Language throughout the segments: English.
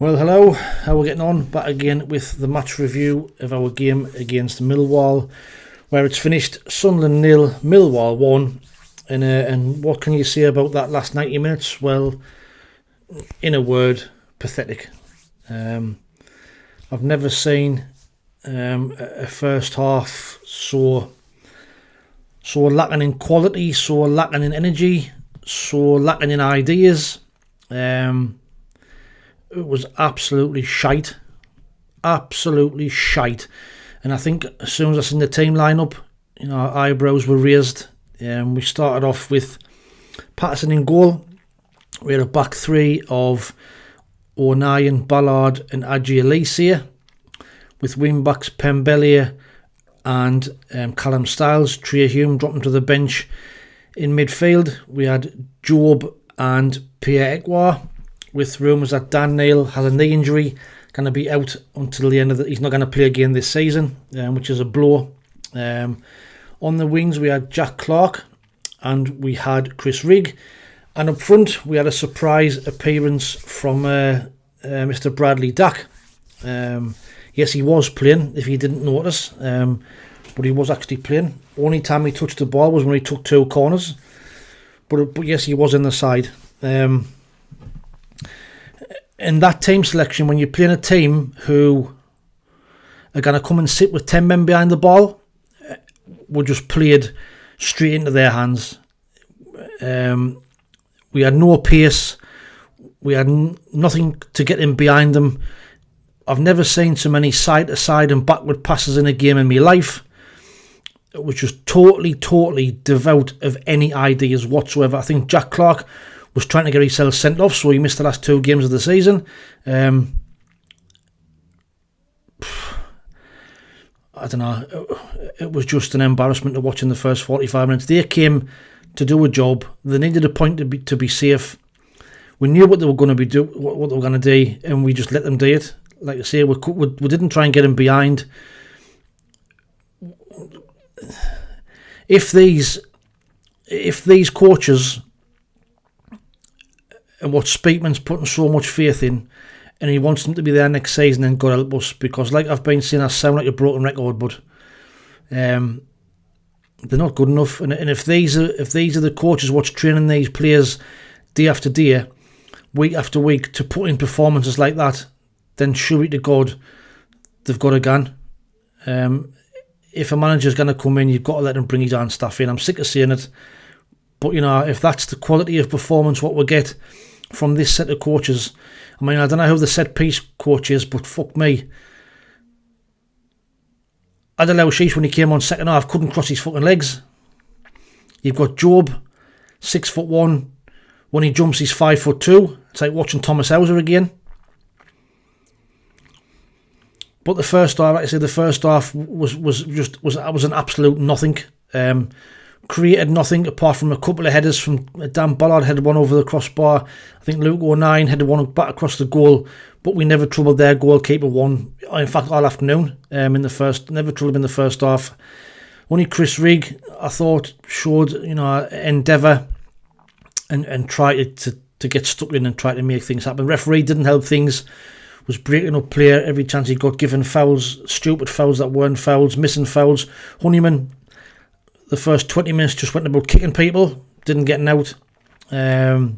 Well, hello, how are we getting on? Back again with the match review of our game against Millwall, where it's finished Sunderland 0, Millwall 1. And what can you say about that last 90 minutes? Well, in a word, pathetic. I've never seen a first half so lacking in quality, so lacking in energy, so lacking in ideas. It was absolutely shite. Absolutely shite. And I think as soon as I seen the team lineup, our eyebrows were raised. We started off with Patterson in goal. We had a back three of O'Nien, Ballard and Adji Alicia, with wing backs Pembele and Callum Styles. Tria Hume dropping to the bench. In midfield, we had Job and Pierre Ekwa, with rumours that Dan Neil has a knee injury, going to be out until the end of he's not going to play again this season, which is a blow. On the wings, we had Jack Clark and we had Chris Rigg. And up front, we had a surprise appearance from Mr. Bradley Dack. Yes, he was playing, if you didn't notice, but he was actually playing. Only time he touched the ball was when he took two corners. But yes, he was in the side. In that team selection, when you're playing a team who are going to come and sit with 10 men behind the ball, were just played straight into their hands. We had no pace. We had nothing to get in behind them. I've never seen so many side-to-side and backward passes in a game in my life. It was just totally devoid of any ideas whatsoever. I think Jack Clark was trying to get himself sent off, so he missed the last two games of the season. I don't know. It was just an embarrassment to watch in the first 45 minutes. They came to do a job. They needed a point to be safe. We knew what they were going to what they were going to do, and we just let them do it. Like I say, we didn't try and get them behind. If these coaches and what Speakman's putting so much faith in, and he wants them to be there next season, and God help us, because like I've been saying, I sound like a broken record, but they're not good enough. And if these are the coaches what's training these players day after day, week after week, to put in performances like that, then surely to God, they've got a gun. If a manager's going to come in, you've got to let him bring his own staff in. I'm sick of saying it, but if that's the quality of performance what we get from this set of coaches, I mean, I don't know who the set piece coach is, but fuck me, Adel Sheesh, when he came on second half, couldn't cross his fucking legs. You've got Job, 6'1", when he jumps he's 5'2". It's like watching Thomas Hauser again. But the first half, like I said, was an absolute nothing. Created nothing apart from a couple of headers from Dan Ballard, headed one over the crossbar. I think Luke O'Nien headed one back across the goal, but we never troubled their goalkeeper one. In fact, all afternoon never troubled him in the first half. Only Chris Rigg, I thought, showed endeavour and tried to get stuck in and try to make things happen. Referee didn't help things. Was breaking up player every chance he got, giving fouls, stupid fouls that weren't fouls, missing fouls. Honeyman, the first 20 minutes just went about kicking people, didn't get an out. But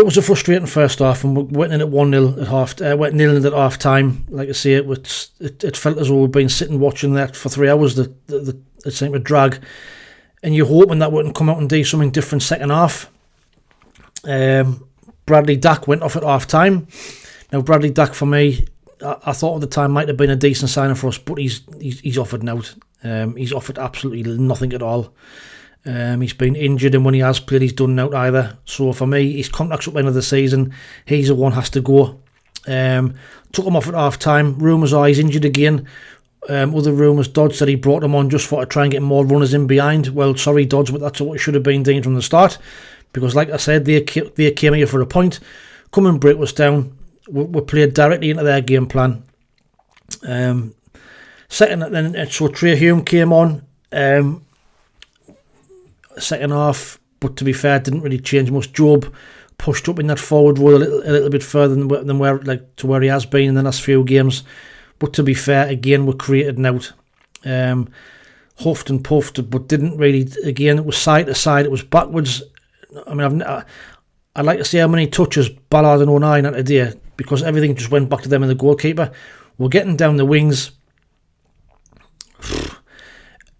it was a frustrating first half, and we went in at 1-0 at half. Went 0-0 at half time. Like I say, it felt as though we'd been sitting watching that for 3 hours. It seemed to drag, and you're hoping that wouldn't come out and do something different second half. Bradley Dack went off at half time. Now Bradley Dack, for me, I thought at the time might have been a decent signing for us, but he's offered an out. He's offered absolutely nothing at all. He's been injured, and when he has played, he's done out either. So for me, his contract's up at the end of the season. He's the one has to go. Took him off at half time. Rumours are he's injured again. Other rumours, Dodds said he brought him on just for to try and get more runners in behind. Well, sorry Dodds, but that's what it should have been doing from the start. Because like I said, they came here for a point. Come and break us down. We played directly into their game plan. So Tria Hume came on. Second half, but to be fair, didn't really change much. Job pushed up in that forward role a little bit further than where he has been in the last few games. But to be fair, again, we're created an out. Huffed and puffed, but didn't really. Again, it was side to side. It was backwards. I mean, I'd like to see how many touches Ballard and 09 had today, because everything just went back to them and the goalkeeper. We're getting down the wings,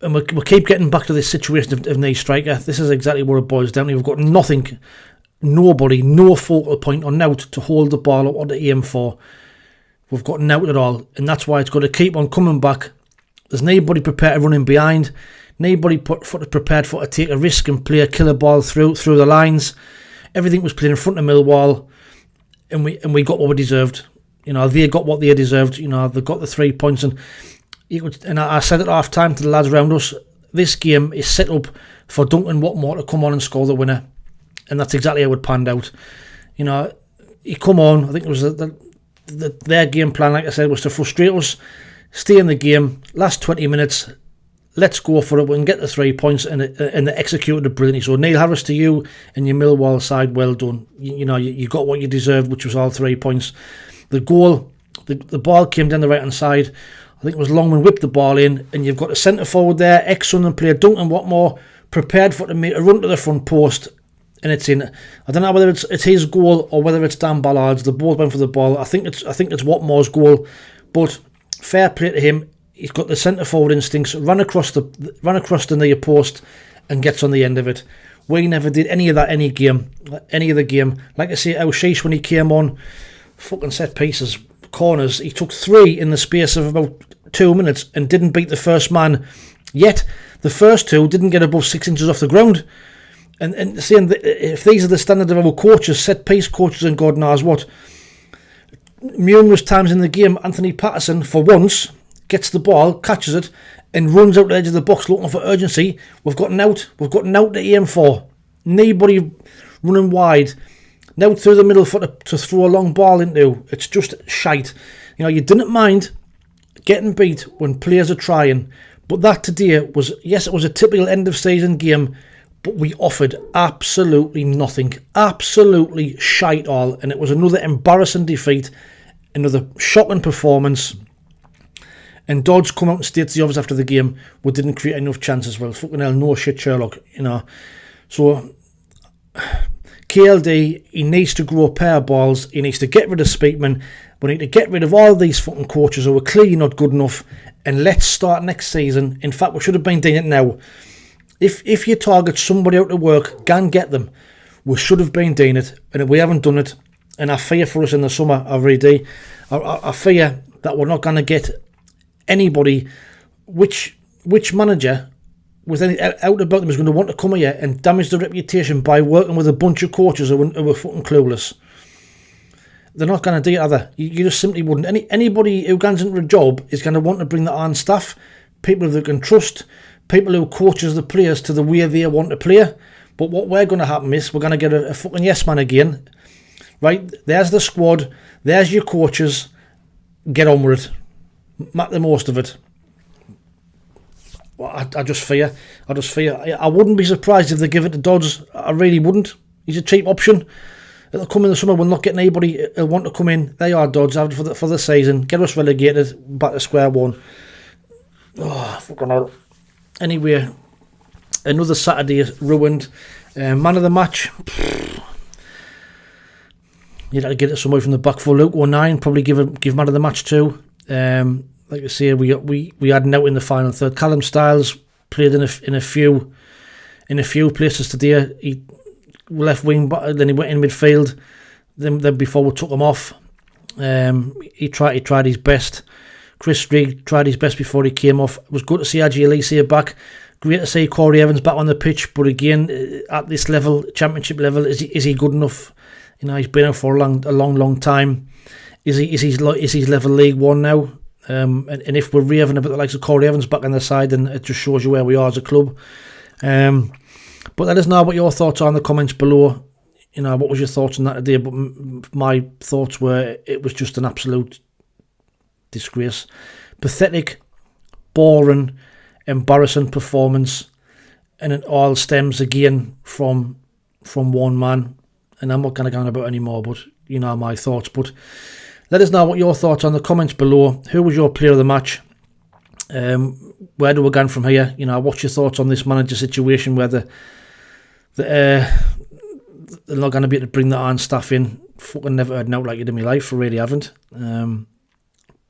and we keep getting back to this situation of knee striker. This is exactly what it boils down to. We've got nothing, nobody, no focal point or nout to hold the ball up or to aim for. We've got nout at all, and that's why it's got to keep on coming back. There's nobody prepared to run in behind, nobody prepared to take a risk and play a killer ball through the lines. Everything was played in front of Millwall, and we got what we deserved. You know, they got what they deserved. You know, they got the 3 points, and I said at half time to the lads around us, this game is set up for Duncan Watmore to come on and score the winner, and that's exactly how it panned out. You know, he come on. I think it was their game plan, like I said, was to frustrate us, stay in the game, last 20 minutes, let's go for it, we can get the 3 points, and they executed it brilliantly. So Neil Harris, to you and your Millwall side, well done. You know, you got what you deserved, which was all 3 points. The goal, the ball came down the right hand side. I think it was Longman whipped the ball in, and you've got a centre forward there, ex-Sunderland player Duncan Watmore, prepared for to make a run to the front post, and it's in. I don't know whether it's his goal or whether it's Dan Ballard's. They both went for the ball. I think it's Watmore's goal, but fair play to him. He's got the centre forward instincts. Ran across the near post and gets on the end of it. We never did any of that any other game. Like I say, Sheesh, when he came on, fucking set pieces, corners. He took 3 in the space of about 2 minutes and didn't beat the first man. Yet the first 2 didn't get above 6 inches off the ground. And saying that if these are the standard of our coaches, set piece coaches, and God knows what, numerous times in the game, Anthony Patterson, for once, gets the ball, catches it, and runs out the edge of the box looking for urgency. We've got an out to aim for. Nobody running wide. Now through the middle to throw a long ball into. It's just shite. You know, you didn't mind getting beat when players are trying, but that today was, yes, it was a typical end of season game, but we offered absolutely nothing. Absolutely shite all. And it was another embarrassing defeat, another shocking performance. And Dodds come out and states the obvious after the game, we didn't create enough chances. Well, fucking hell, no shit, Sherlock, you know. So, KLD, he needs to grow a pair of balls. He needs to get rid of Speakman. We need to get rid of all these fucking coaches who are clearly not good enough. And let's start next season. In fact, we should have been doing it now. If you target somebody out of work, go and get them. We should have been doing it, and we haven't done it. And I fear for us in the summer, I really do. I fear that we're not going to get anybody, which manager with any out about them is going to want to come here and damage the reputation by working with a bunch of coaches who are fucking clueless. They're not going to do it either. You just simply wouldn't. Anybody who gets into a job is going to want to bring that on staff, people they can trust, people who coaches the players to the way they want to play. But what we're going to happen is we're going to get a fucking yes man again. Right, there's the squad, there's your coaches, get on with it. Make the most of it. Well, I just fear. I wouldn't be surprised if they give it to Dodds. I really wouldn't. He's a cheap option. It'll come in the summer. We'll not get anybody who'll want to come in. They are Dodds out for the season. Get us relegated, back to square one. Oh, fucking hell. Anyway, another Saturday is ruined. Man of the match. You'd have to get it somewhere from the back for Luke 09. Probably give man of the match too. Like I say, we had an out in the final third. Callum Styles played in a few places today. He left wing, but then he went in midfield. Then before we took him off, he tried his best. Chris Rigg tried his best before he came off. It was good to see Adji Alicia back. Great to see Corey Evans back on the pitch. But again, at this level, championship level, is he good enough? You know, he's been out for a long time. Is he level League One now? And if we're raving about the likes of Corey Evans back on the side, then it just shows you where we are as a club. But let us know what your thoughts are in the comments below. You know, what was your thoughts on that today? But my thoughts were it was just an absolute disgrace, pathetic, boring, embarrassing performance, and it all stems again from one man. and I'm not going to go on about any more, but you know my thoughts. But let us know what your thoughts on the comments below. Who was your player of the match? Where do we go from here? You know, what's your thoughts on this manager situation? Whether they're not going to be able to bring the Iron staff in. Fucking never heard an out like it in my life. I really haven't.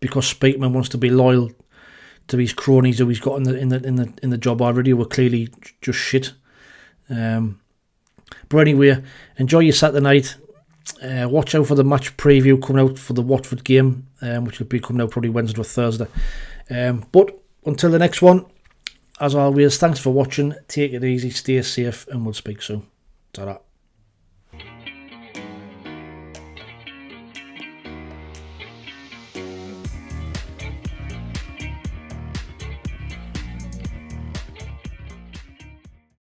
Because Speakman wants to be loyal to his cronies who he's got in the job already, who are clearly just shit. But anyway, enjoy your Saturday night. Watch out for the match preview coming out for the Watford game, which will be coming out probably Wednesday or Thursday. But until the next one, as always, thanks for watching. Take it easy, stay safe, and we'll speak soon. Ta-ra.